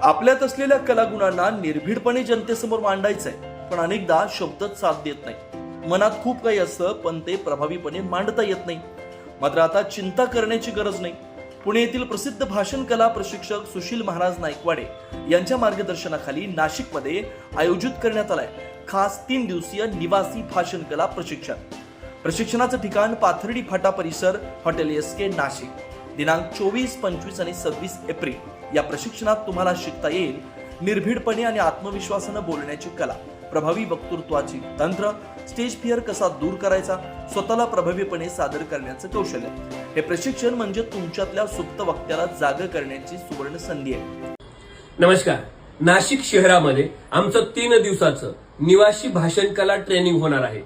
आपल्यात असलेल्या कलागुणांना निर्भीडपणे जनतेसमोर मांडायचंय, पण अनेकदा शब्दच साथ देत नाही. मनात खूप काही असतं, पण ते प्रभावीपणे मांडता येत नाही. मात्र आता चिंता करण्याची गरज नाही. पुणे येथील प्रसिद्ध भाषण कला प्रशिक्षक सुशील महाराज नाईकवाडे यांच्या मार्गदर्शनाखाली नाशिकमध्ये आयोजित करण्यात आलाय खास 3 दिवसीय निवासी भाषण कला प्रशिक्षण. प्रशिक्षणाचं ठिकाण पाथर्डी फाटा परिसर, हॉटेल SK नाशिक. दिनांक 24, 25 आणि 26 एप्रिल या प्रशिक्षणात तुम्हाला शिकता येईल निर्भीडपणे आणि आत्मविश्वासानं बोलण्याची कला, प्रभावी वक्तृत्वाची तंत्र, स्टेज फिअर कसा दूर करायचा, स्वतःला प्रभावीपणे सादर करण्याचं कौशल्य. हे प्रशिक्षण म्हणजे तुमच्यातल्या सुप्त वक्त्याला जाग करण्याची सुवर्ण संधी आहे. नमस्कार. नाशिक शहरामध्ये आमचं 3 दिवसाचं निवासी भाषण कला ट्रेनिंग होणार आहे.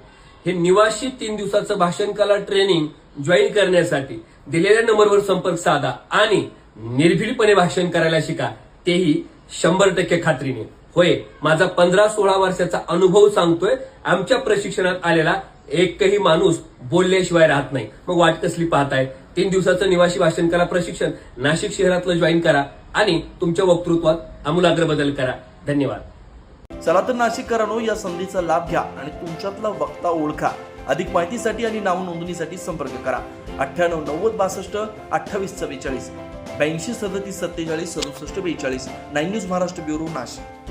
हे निवासी 3 दिवसाचं भाषण कला ट्रेनिंग जॉईन करण्यासाठी दिलेल्या नंबरवर संपर्क साधा आणि निर्भीडपणे भाषण करायला शिका, तेही 100% खात्रीने. होय, माझा 15-16 वर्षाचा अनुभव सांगतोय. आमच्या प्रशिक्षणात आलेला एकही माणूस बोलल्याशिवाय राहत नाही. मग वाट कसली पाहताय? 3 दिवसाचं निवासी भाषण कला प्रशिक्षण नाशिक शहरातलं जॉईन करा आणि तुमच्या वक्तृत्वात आमूलाग्र बदल करा. धन्यवाद. चला तर नाशिककरांनो, या संधीचा लाभ घ्या आणि तुमच्यातला वक्ता ओळखा. अधिक माहितीसाठी आणि नाव नोंदणीसाठी संपर्क करा 98 90 62 28 44 82 37 47 67 42. 9 न्यूज महाराष्ट्र ब्युरो, नाशिक.